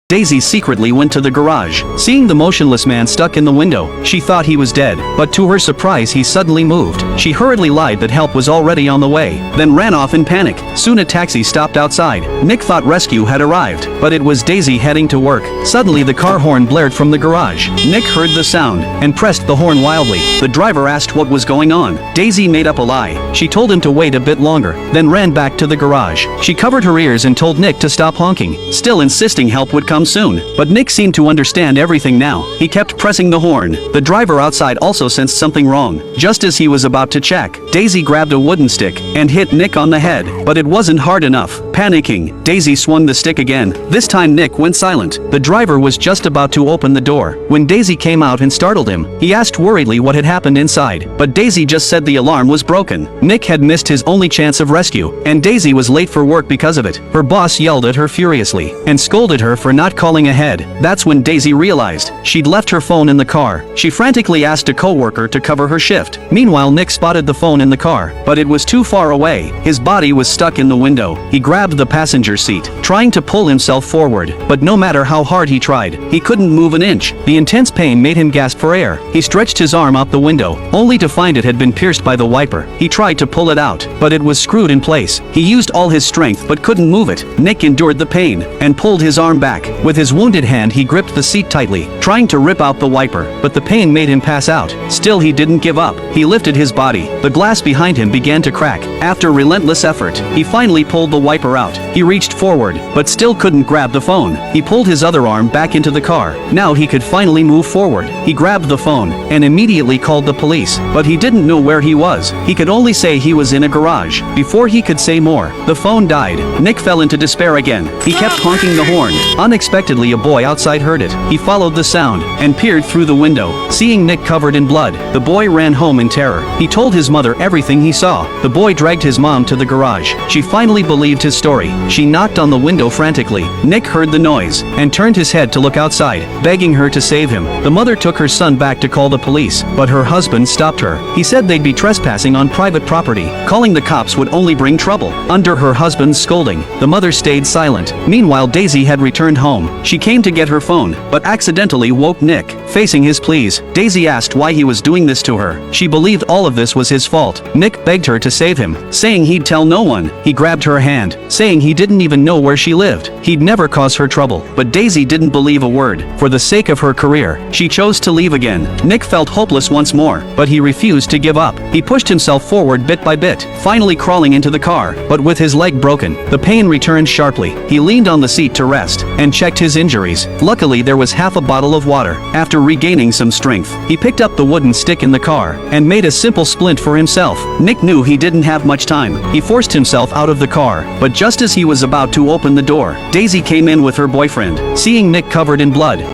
Daisy secretly went to the garage. Seeing the motionless man stuck in the window, she thought he was dead, but to her surprise he suddenly moved. She hurriedly lied that help was already on the way, then ran off in panic. Soon a taxi stopped outside. Nick thought rescue had arrived, but it was Daisy heading to work. Suddenly the car horn blared from the garage. Nick heard the sound, and pressed the horn wildly. The driver asked what was going on. Daisy made up a lie. She told him to wait a bit longer, then ran back to the garage. She covered her ears and told Nick to stop honking, still insisting help would come soon. But Nick seemed to understand everything now. He kept pressing the horn. The driver outside also sensed something wrong. Just as he was about to check, Daisy grabbed a wooden stick and hit Nick on the head, but it wasn't hard enough. Panicking, Daisy swung the stick again. This time Nick went silent. The driver was just about to open the door when Daisy came out and startled him. He asked worriedly what had happened inside, but Daisy just said the alarm was broken. Nick had missed his only chance of rescue, and Daisy was late for work because of it. Her boss yelled at her furiously and scolded her for not calling ahead. That's when Daisy realized she'd left her phone in the car. She frantically asked a coworker to cover her shift. Meanwhile, Nick spotted the phone in the car, but it was too far away. His body was stuck in the window. He grabbed the passenger seat, trying to pull himself forward, but no matter how hard he tried, he couldn't move an inch. The intense pain made him gasp for air. He stretched his arm out the window, only to find it had been pierced by the wiper. He tried to pull it out, but it was screwed in place. He used all his strength but couldn't move it. Nick endured the pain and pulled his arm back. With his wounded hand he gripped the seat tightly, trying to rip out the wiper, but the pain made him pass out. Still he didn't give up. He lifted his body. The glass behind him began to crack. After relentless effort, he finally pulled the wiper out. He reached forward, but still couldn't grab the phone. He pulled his other arm back into the car. Now he could finally move forward. He grabbed the phone and immediately called the police, but he didn't know where he was. He could only say he was in a garage. Before he could say more, the phone died. Nick fell into despair again. He kept honking the horn. Unexpectedly, a boy outside heard it. He followed the sound and peered through the window. Seeing Nick covered in blood, the boy ran home in terror. He told his mother everything he saw. The boy dragged his mom to the garage. She finally believed his story. She knocked on the window frantically. Nick heard the noise and turned his head to look outside, begging her to save him. The mother took her son back to call the police, but her husband stopped her. He said they'd be trespassing on private property. Calling the cops would only bring trouble. Under her husband's scolding, the mother stayed silent. Meanwhile, Daisy had returned home. She came to get her phone, but accidentally woke Nick. Facing his pleas, Daisy asked why he was doing this to her. She believed all of this was his fault. Nick begged her to save him, saying he'd tell no one. He grabbed her hand, saying he didn't even know where she lived. He'd never cause her trouble. But Daisy didn't believe a word. For the sake of her career, she chose to leave again. Nick felt hopeless once more, but he refused to give up. He pushed himself forward bit by bit, finally crawling into the car, but with his leg broken, the pain returned sharply. He leaned on the seat to rest and checked his injuries. Luckily, there was half a bottle of water. After regaining some strength, he picked up the wooden stick in the car and made a simple splint for himself. Nick knew he didn't have much time. He forced himself out of the car, but just as he was about to open the door, Daisy came in with her boyfriend. Seeing Nick covered in blood,